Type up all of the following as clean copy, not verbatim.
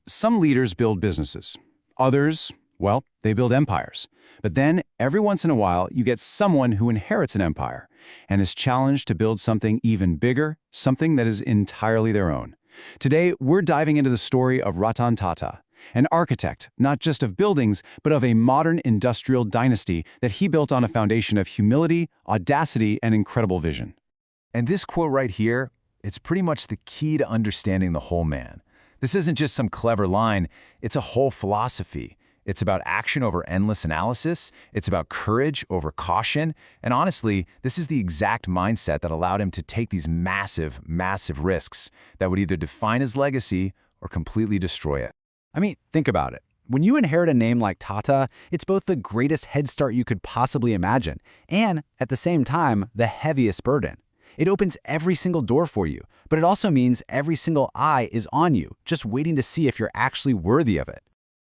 Some leaders build businesses. Others, well, they build empires. But then, every once in a while, you get someone who inherits an empire and is challenged to build something even bigger, something that is entirely their own. Today, we're diving into the story of Ratan Tata, an architect, not just of buildings, but of a modern industrial dynasty that he built on a foundation of humility, audacity, and incredible vision. And this quote right here, it's pretty much the key to understanding the whole man. This isn't just some clever line, it's a whole philosophy. It's about action over endless analysis, it's about courage over caution, and honestly, this is the exact mindset that allowed him to take these massive, massive risks that would either define his legacy or completely destroy it. Think about it. When you inherit a name like Tata, it's both the greatest head start you could possibly imagine, and, at the same time, the heaviest burden. It opens every single door for you, but it also means every single eye is on you, just waiting to see if you're actually worthy of it.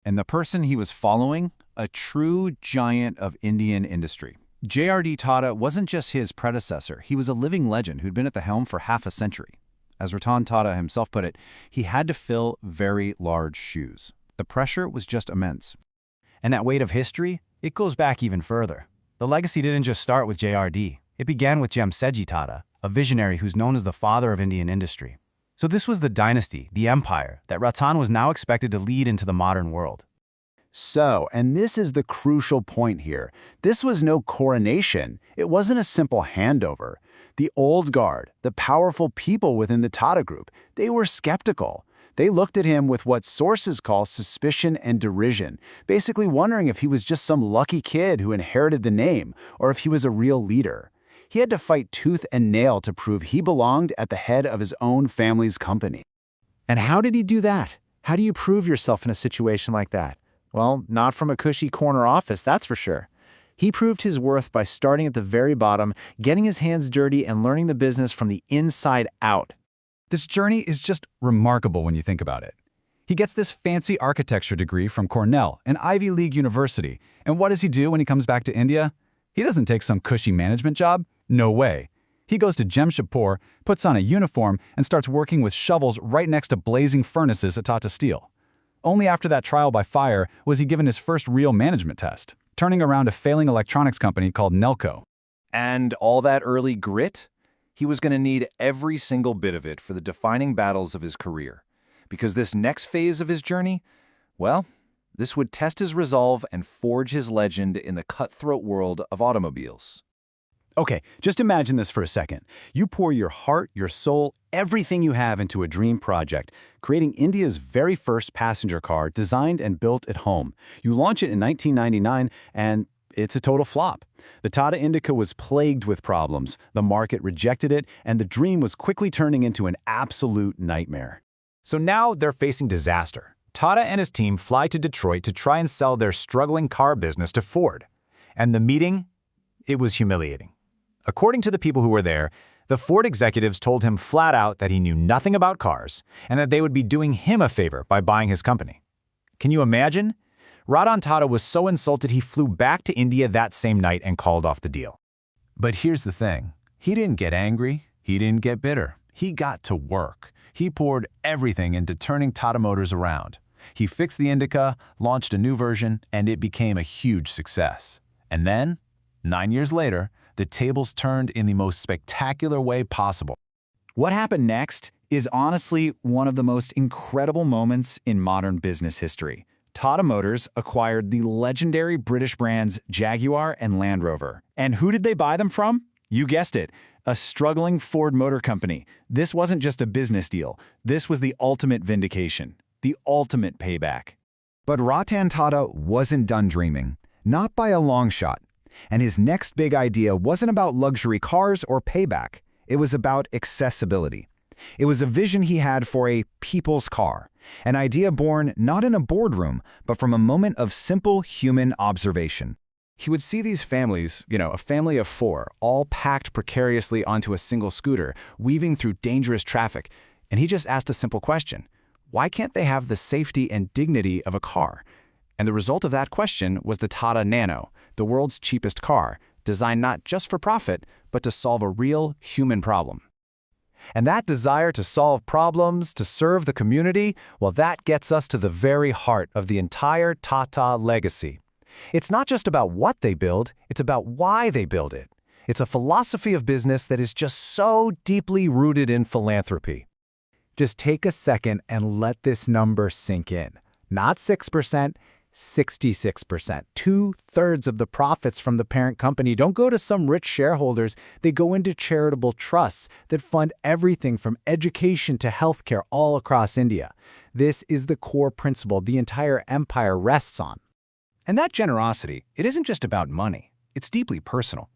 And the person he was following, a true giant of Indian industry. J.R.D. Tata wasn't just his predecessor, he was a living legend who'd been at the helm for half a century. As Ratan Tata himself put it, he had to fill very large shoes. The pressure was just immense. And that weight of history, it goes back even further. The legacy didn't just start with J.R.D. It began with Jamsetji Tata, a visionary who's known as the father of Indian industry. So this was the dynasty, the empire, that Ratan was now expected to lead into the modern world. And this is the crucial point here. This was no coronation. It wasn't a simple handover. The old guard, the powerful people within the Tata Group, they were skeptical. They looked at him with what sources call suspicion and derision, basically wondering if he was just some lucky kid who inherited the name, or if he was a real leader. He had to fight tooth and nail to prove he belonged at the head of his own family's company. And how did he do that? How do you prove yourself in a situation like that? Well, not from a cushy corner office, that's for sure. He proved his worth by starting at the very bottom, getting his hands dirty, and learning the business from the inside out. This journey is just remarkable when you think about it. He gets this fancy architecture degree from Cornell, an Ivy League university, and what does he do when he comes back to India? He doesn't take some cushy management job. No way. He goes to Jamshedpur, puts on a uniform, and starts working with shovels right next to blazing furnaces at Tata Steel. Only after that trial by fire was he given his first real management test, turning around a failing electronics company called Nelco. And all that early grit? He was going to need every single bit of it for the defining battles of his career. Because this next phase of his journey, well, this would test his resolve and forge his legend in the cutthroat world of automobiles. Okay, just imagine this for a second. You pour your heart, your soul, everything you have into a dream project, creating India's very first passenger car designed and built at home. You launch it in 1999, and it's a total flop. The Tata Indica was plagued with problems, the market rejected it, and the dream was quickly turning into an absolute nightmare. So now they're facing disaster. Tata and his team fly to Detroit to try and sell their struggling car business to Ford. And the meeting? It was humiliating. According to the people who were there, the Ford executives told him flat out that he knew nothing about cars and that they would be doing him a favor by buying his company. Can you imagine? Ratan Tata was so insulted he flew back to India that same night and called off the deal. But here's the thing. He didn't get angry. He didn't get bitter. He got to work. He poured everything into turning Tata Motors around. He fixed the Indica, launched a new version, and it became a huge success. And then, 9 years later, the tables turned in the most spectacular way possible. What happened next is honestly one of the most incredible moments in modern business history. Tata Motors acquired the legendary British brands Jaguar and Land Rover. And who did they buy them from? You guessed it, a struggling Ford Motor Company. This wasn't just a business deal. This was the ultimate vindication, the ultimate payback. But Ratan Tata wasn't done dreaming, not by a long shot. And his next big idea wasn't about luxury cars or payback. It was about accessibility. It was a vision he had for a people's car, an idea born not in a boardroom, but from a moment of simple human observation. He would see these families, a family of four, all packed precariously onto a single scooter, weaving through dangerous traffic, and he just asked a simple question. Why can't they have the safety and dignity of a car? And the result of that question was the Tata Nano, the world's cheapest car, designed not just for profit, but to solve a real human problem. And that desire to solve problems, to serve the community, well, that gets us to the very heart of the entire TATA legacy. It's not just about what they build, it's about why they build it. It's a philosophy of business that is just so deeply rooted in philanthropy. Just take a second and let this number sink in. Not 6%, 66%. 2/3 of the profits from the parent company don't go to some rich shareholders. They go into charitable trusts that fund everything from education to healthcare all across India. This is the core principle the entire empire rests on. And that generosity, it isn't just about money. It's deeply personal.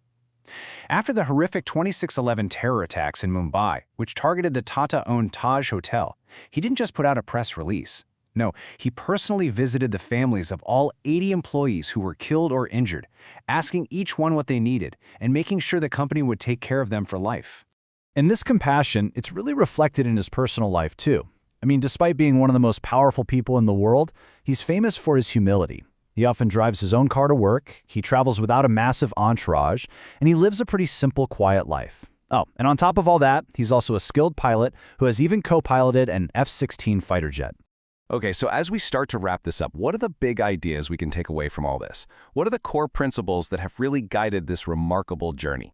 After the horrific 26/11 terror attacks in Mumbai, which targeted the Tata-owned Taj Hotel, he didn't just put out a press release. No, he personally visited the families of all 80 employees who were killed or injured, asking each one what they needed and making sure the company would take care of them for life. And this compassion, it's really reflected in his personal life too. I mean, despite being one of the most powerful people in the world, he's famous for his humility. He often drives his own car to work, he travels without a massive entourage, and he lives a pretty simple, quiet life. Oh, and on top of all that, he's also a skilled pilot who has even co-piloted an F-16 fighter jet. Okay, so as we start to wrap this up, what are the big ideas we can take away from all this? What are the core principles that have really guided this remarkable journey?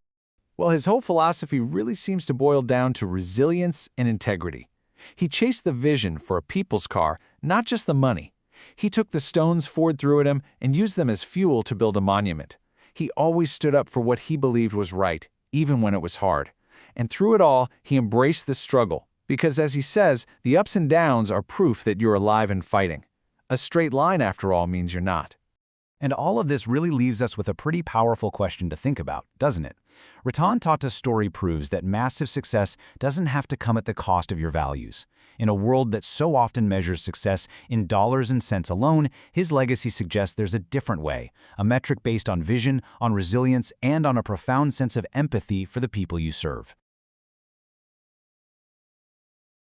Well, his whole philosophy really seems to boil down to resilience and integrity. He chased the vision for a people's car, not just the money. He took the stones Ford threw at him and used them as fuel to build a monument. He always stood up for what he believed was right, even when it was hard. And through it all, he embraced the struggle. Because as he says, the ups and downs are proof that you're alive and fighting. A straight line, after all, means you're not. And all of this really leaves us with a pretty powerful question to think about, doesn't it? Ratan Tata's story proves that massive success doesn't have to come at the cost of your values. In a world that so often measures success in dollars and cents alone, his legacy suggests there's a different way, a metric based on vision, on resilience, and on a profound sense of empathy for the people you serve.